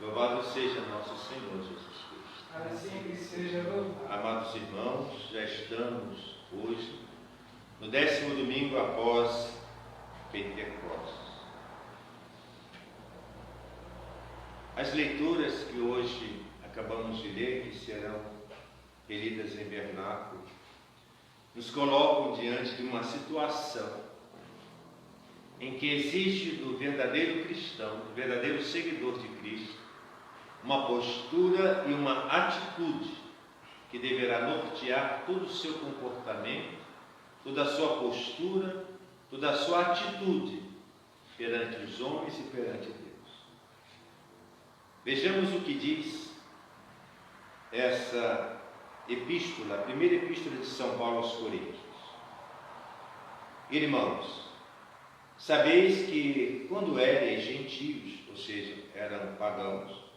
Louvado seja nosso Senhor Jesus Cristo. Assim que seja louvado. Amados irmãos, já estamos hoje no 10º domingo após Pentecostes. As leituras que hoje acabamos de ler, que serão lidas em vernáculo, nos colocam diante de uma situação em que existe do verdadeiro cristão, do verdadeiro seguidor de Cristo, uma postura e uma atitude que deverá nortear todo o seu comportamento, toda a sua postura, toda a sua atitude perante os homens e perante Deus. Vejamos o que diz essa epístola, a primeira epístola de São Paulo aos Coríntios. Irmãos, sabeis que quando éreis gentios, ou seja, eram pagãos,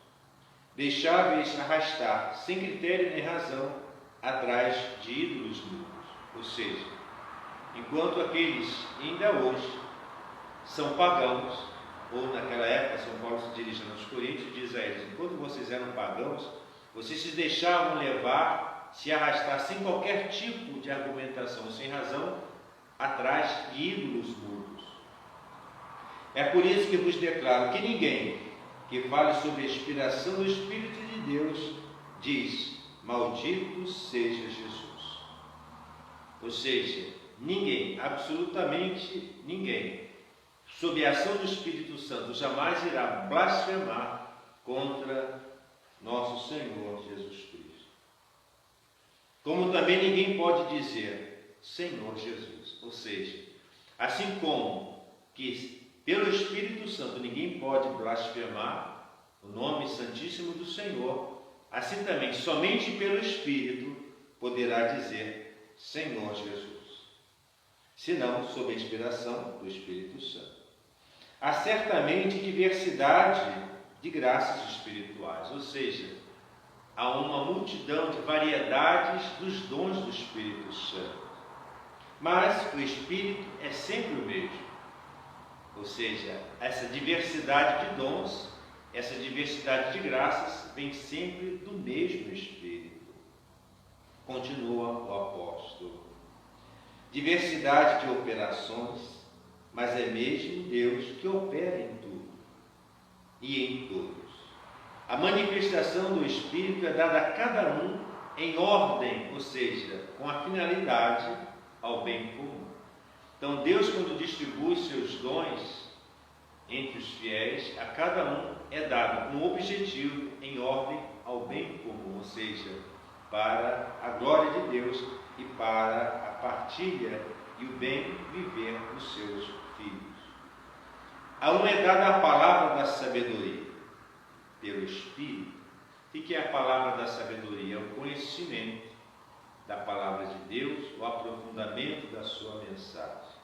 deixáveis arrastar, sem critério nem razão, atrás de ídolos mudos. Ou seja, enquanto aqueles ainda hoje são pagãos, ou naquela época São Paulo se dirigindo aos Coríntios, diz a eles: enquanto vocês eram pagãos, vocês se deixavam levar, se arrastar sem qualquer tipo de argumentação, sem razão, atrás de ídolos mudos. É por isso que vos declaro que ninguém que fale sobre a inspiração do Espírito de Deus diz: maldito seja Jesus. Ou seja, ninguém, absolutamente ninguém, sob a ação do Espírito Santo, jamais irá blasfemar contra nosso Senhor Jesus Cristo. Como também ninguém pode dizer Senhor Jesus. Ou seja, assim como que pelo Espírito Santo ninguém pode blasfemar o nome santíssimo do Senhor, assim também somente pelo Espírito poderá dizer Senhor Jesus, senão sob a inspiração do Espírito Santo. Há certamente diversidade de graças espirituais, ou seja, há uma multidão de variedades dos dons do Espírito Santo, mas o Espírito é sempre o mesmo. Ou seja, essa diversidade de dons, essa diversidade de graças vem sempre do mesmo Espírito. Continua o apóstolo. Diversidade de operações, mas é mesmo Deus que opera em tudo e em todos. A manifestação do Espírito é dada a cada um em ordem, ou seja, com a finalidade ao bem comum. Então Deus, quando distribui seus dons entre os fiéis, a cada um é dado um objetivo em ordem ao bem comum, ou seja, para a glória de Deus e para a partilha e o bem viver dos seus filhos. A um é dada a palavra da sabedoria, pelo Espírito. O que é a palavra da sabedoria? É o conhecimento da palavra de Deus, o aprofundamento da sua mensagem.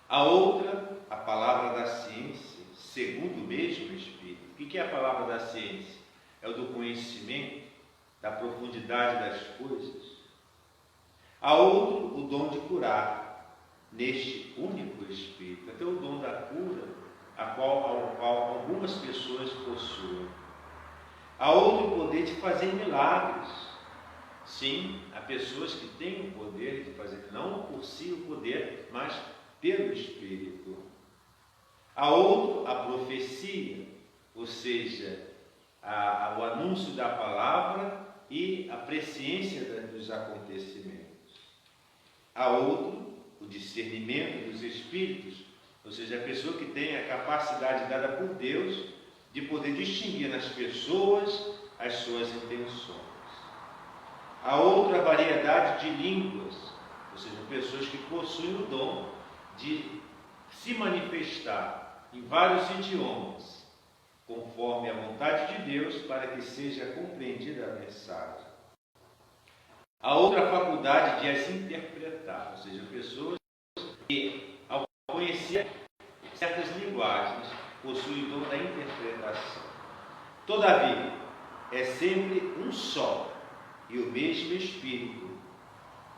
A outra, a palavra da ciência, segundo o mesmo Espírito. O que é a palavra da ciência? É o do conhecimento, da profundidade das coisas. A outro, o dom de curar, neste único Espírito. Até o dom da cura, ao qual algumas pessoas possuem. A outro, o poder de fazer milagres. Sim, há pessoas que têm o poder de fazer, não por si o poder, mas pelo Espírito. A outro, a profecia, ou seja, o anúncio da palavra e a presciência dos acontecimentos. A outro, o discernimento dos Espíritos, ou seja, a pessoa que tem a capacidade dada por Deus de poder distinguir nas pessoas as suas intenções. A outra, variedade de línguas, ou seja, pessoas que possuem o dom de se manifestar em vários idiomas, conforme a vontade de Deus, para que seja compreendida a mensagem. A outra faculdade de as interpretar, ou seja, pessoas que, ao conhecer certas linguagens, possuem o dom da interpretação. Todavia, é sempre um só e o mesmo Espírito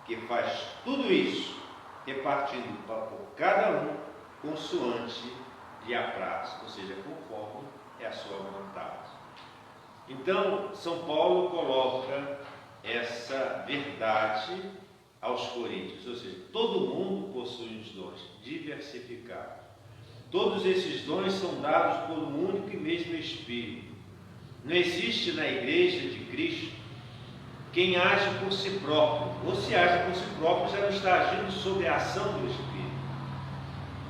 que faz tudo isso, repartindo por cada um consoante lhe apraz, ou seja, conforme é a sua vontade. Então, São Paulo coloca essa verdade aos coríntios, ou seja, todo mundo possui os dons diversificados. Todos esses dons são dados por um único e mesmo Espírito. Não existe na Igreja de Cristo quem age por si próprio, ou se age por si próprio já não está agindo sob a ação do Espírito.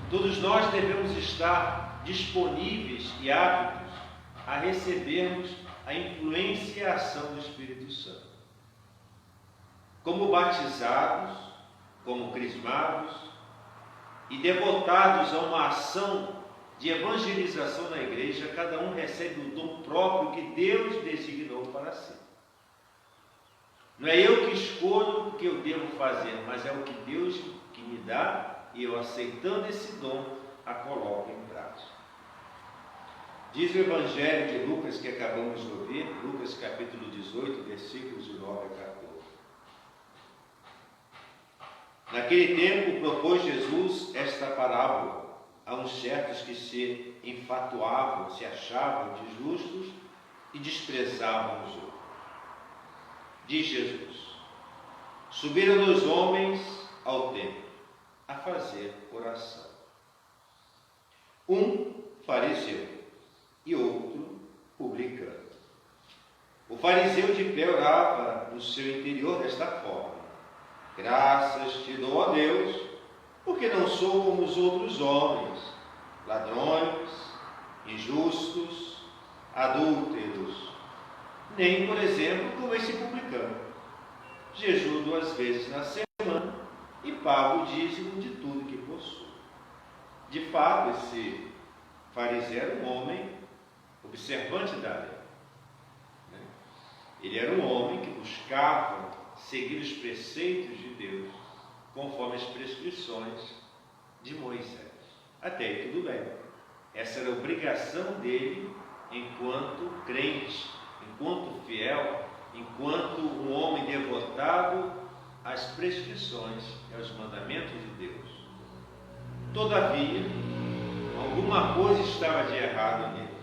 Todos nós devemos estar disponíveis e aptos a recebermos a influência e a ação do Espírito Santo. Como batizados, como crismados e devotados a uma ação de evangelização na igreja, cada um recebe o dom próprio que Deus designou para si. Não é eu que escolho o que eu devo fazer, mas é o que Deus que me dá, e eu, aceitando esse dom, a coloco em prática. Diz o Evangelho de Lucas, que acabamos de ouvir, Lucas capítulo 18, versículos de 9 a 14. Naquele tempo propôs Jesus esta parábola a uns certos que se enfatuavam, se achavam de justos e desprezavam os outros. Diz Jesus: subiram 2 homens ao templo a fazer oração. Um fariseu e outro publicano. O fariseu de pé orava no seu interior desta forma: graças te dou, ó Deus, porque não sou como os outros homens, ladrões, injustos, adúlteros, nem, por exemplo, como esse publicano. Jejuo 2 vezes na semana e pago o dízimo de tudo que possuo. De fato, esse fariseu era um homem observante da lei. Ele era um homem que buscava seguir os preceitos de Deus conforme as prescrições de Moisés. Até aí tudo bem. Essa era a obrigação dele enquanto crente, enquanto fiel, enquanto um homem devotado às prescrições e aos mandamentos de Deus. Todavia, alguma coisa estava de errado nele.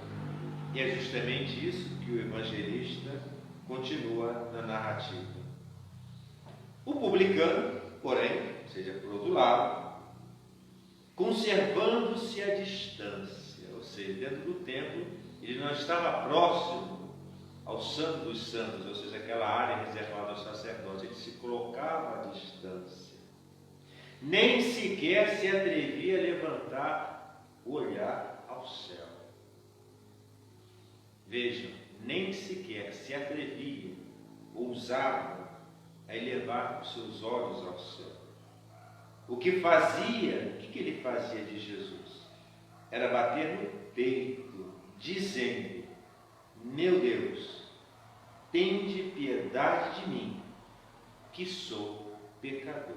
E é justamente isso que o evangelista continua na narrativa. O publicano, porém, seja por outro lado, conservando-se à distância, ou seja, dentro do templo, ele não estava próximo ao Santo dos Santos, ou seja, aquela área reservada aos sacerdotes, ele se colocava à distância. Nem sequer se atrevia a levantar o olhar ao céu. Vejam, nem sequer se atrevia, ousava a elevar os seus olhos ao céu. O que ele fazia de Jesus? Era bater no peito, dizendo: meu Deus, tende piedade de mim, que sou pecador.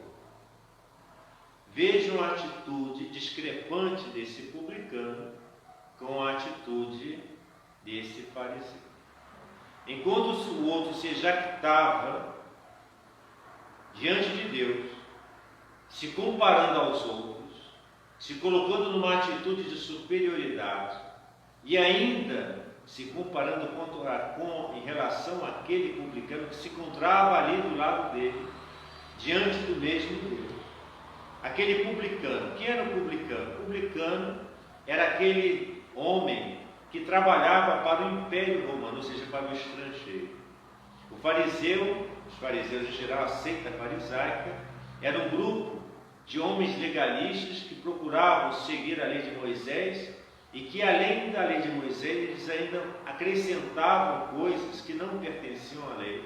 Vejam a atitude discrepante desse publicano com a atitude desse fariseu. Enquanto o outro se jactava diante de Deus, se comparando aos outros, se colocando numa atitude de superioridade e ainda se comparando em relação àquele publicano que se encontrava ali do lado dele, diante do mesmo Deus. Aquele publicano, quem era o publicano? O publicano era aquele homem que trabalhava para o Império Romano, ou seja, para o estrangeiro. O fariseu, os fariseus em geral, a seita farisaica, era um grupo de homens legalistas que procuravam seguir a lei de Moisés e que, além da lei de Moisés, eles ainda acrescentavam coisas que não pertenciam à lei,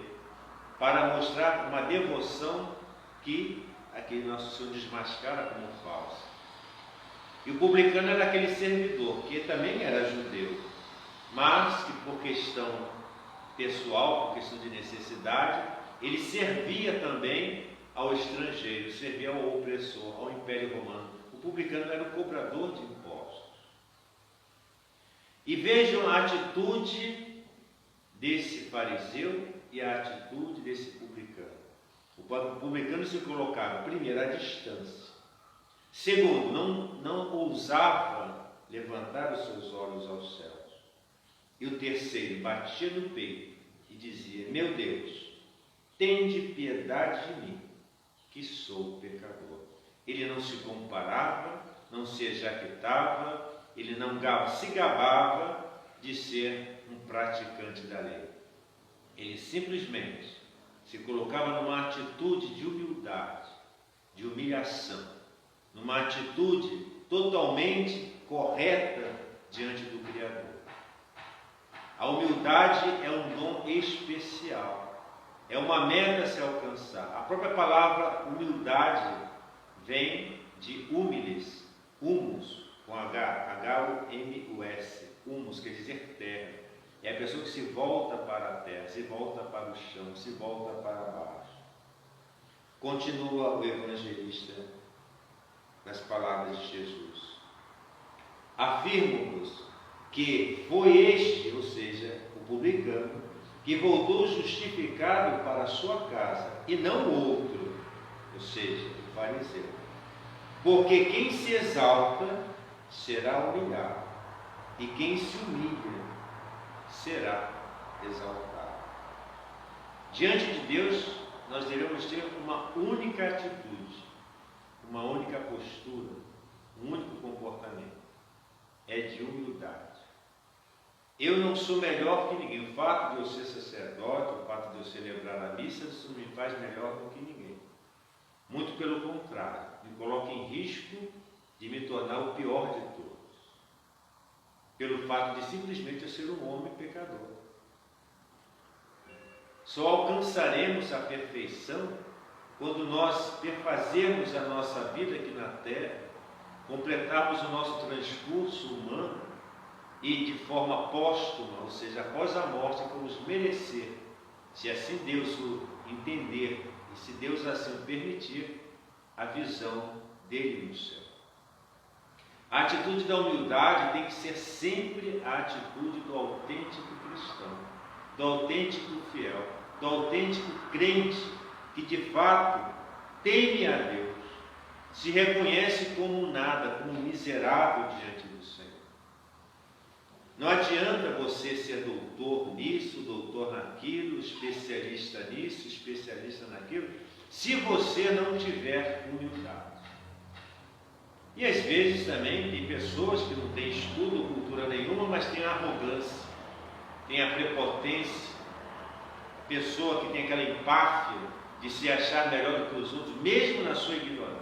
para mostrar uma devoção que aquele nosso Senhor desmascara como falsa. E o publicano era aquele servidor, que também era judeu, mas que por questão pessoal, por questão de necessidade, ele servia também ao estrangeiro, servia ao opressor, ao Império Romano. O publicano era o cobrador de impostos. E vejam a atitude desse fariseu e a atitude desse publicano. O publicano se colocava, primeiro, à distância. Segundo, não ousava levantar os seus olhos aos céus. E o terceiro batia no peito e dizia: meu Deus, tende piedade de mim, que sou pecador. Ele não se comparava, não se jaquetava, ele não se gabava de ser um praticante da lei. Ele simplesmente se colocava numa atitude de humildade, de humilhação, numa atitude totalmente correta diante do Criador. A humildade é um dom especial, é uma meta a se alcançar. A própria palavra humildade vem de humilis, humus, com H-U-M-U-S, humus quer dizer terra. É a pessoa que se volta para a terra, se volta para o chão, se volta para baixo. Continua o evangelista nas palavras de Jesus. Afirmo-vos que foi este, ou seja, o publicano, que voltou justificado para a sua casa, e não o outro, ou seja, o fariseu. Porque quem se exalta será humilhado, e quem se humilha será exaltado. Diante de Deus, nós devemos ter uma única atitude, uma única postura, um único comportamento. É de humildade. Eu não sou melhor que ninguém. O fato de eu ser sacerdote, o fato de eu celebrar a missa, isso não me faz melhor do que ninguém. Muito pelo contrário, me coloca em risco de me tornar o pior de todos. Pelo fato de simplesmente eu ser um homem pecador. Só alcançaremos a perfeição quando nós perfazermos a nossa vida aqui na terra, completarmos o nosso transcurso humano e de forma póstuma, ou seja, após a morte, vamos merecer, se assim Deus o entender e se Deus assim o permitir, a visão dele no céu. A atitude da humildade tem que ser sempre a atitude do autêntico cristão, do autêntico fiel, do autêntico crente que de fato teme a Deus, se reconhece como nada, como miserável diante do Senhor. Não adianta você ser doutor nisso, doutor naquilo, especialista nisso, especialista naquilo, se você não tiver humildade. E às vezes também tem pessoas que não têm estudo ou cultura nenhuma, mas têm a arrogância, têm a prepotência, pessoa que tem aquela empáfia de se achar melhor do que os outros, mesmo na sua ignorância.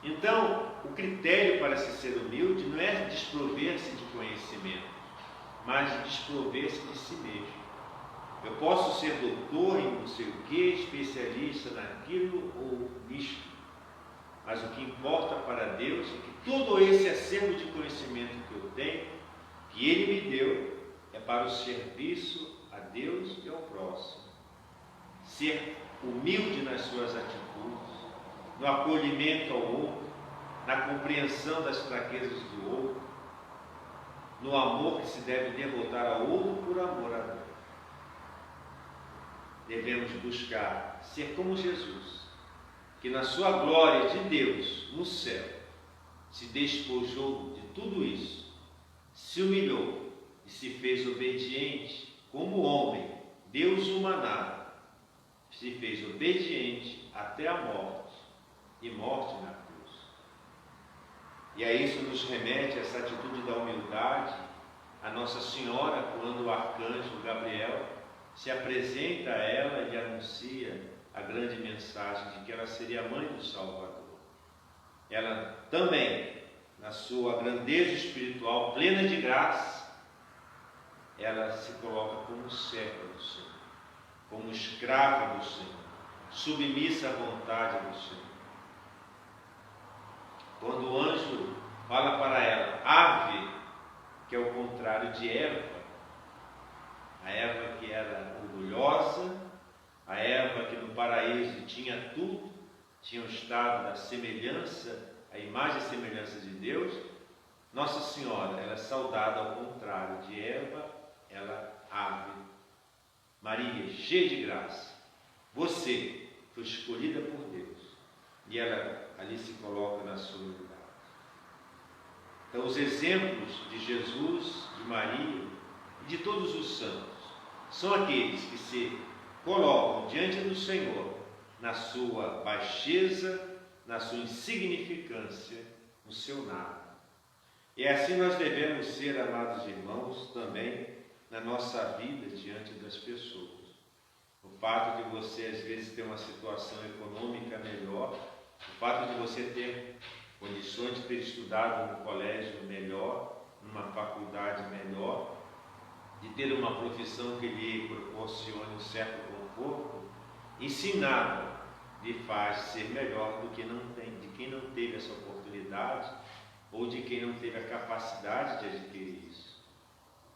Então, o critério para se ser humilde não é desprover-se de conhecimento, mas desprover-se de si mesmo. Eu posso ser doutor em não sei o que, especialista naquilo ou nisto, mas o que importa para Deus é que todo esse acervo de conhecimento que eu tenho, que Ele me deu, é para o serviço a Deus e ao próximo. Ser humilde nas suas atitudes, no acolhimento ao outro, na compreensão das fraquezas do outro, no amor que se deve devotar ao outro por amor a Deus. Devemos buscar ser como Jesus, que na sua glória de Deus, no céu, se despojou de tudo isso, se humilhou e se fez obediente como homem, Deus humanado, se fez obediente até a morte, e morte na cruz. E a isso nos remete essa atitude da humildade, a Nossa Senhora, quando o arcanjo Gabriel se apresenta a ela e anuncia a grande mensagem de que ela seria a mãe do Salvador. Ela também, na sua grandeza espiritual, plena de graça, ela se coloca como serva do Senhor, como escrava do Senhor, submissa à vontade do Senhor. Quando o anjo fala para ela, ave, que é o contrário de Eva, a Eva que era orgulhosa, a Eva que no paraíso tinha tudo, tinha o estado da semelhança, a imagem e semelhança de Deus, Nossa Senhora, ela é saudada ao contrário de Eva, ela ave. Maria, cheia de graça, você foi escolhida por Deus. E ela ali se coloca na sua humildade. Então, os exemplos de Jesus, de Maria, e de todos os santos. São aqueles que se colocam diante do Senhor na sua baixeza, na sua insignificância, no seu nada. E assim nós devemos ser, amados irmãos, também na nossa vida diante das pessoas. O fato de você às vezes ter uma situação econômica melhor, o fato de você ter condições de ter estudado num colégio melhor, numa faculdade melhor, de ter uma profissão que lhe proporcione um certo conforto, ensinado lhe faz ser melhor do que de quem não teve essa oportunidade ou de quem não teve a capacidade de adquirir isso.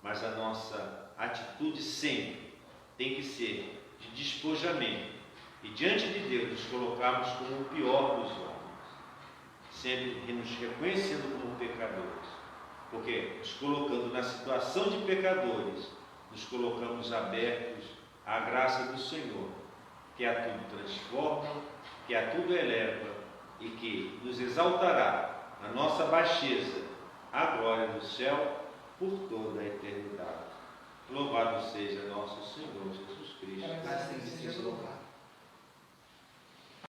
Mas a nossa atitude sempre tem que ser de despojamento e diante de Deus nos colocarmos como o pior dos homens, sempre nos reconhecendo como pecadores, porque nos colocando na situação de pecadores, nos colocamos abertos à graça do Senhor, que a tudo transforma, que a tudo eleva e que nos exaltará na nossa baixeza a glória do céu por toda a eternidade. Louvado seja nosso Senhor Jesus Cristo. Assim seja louvado.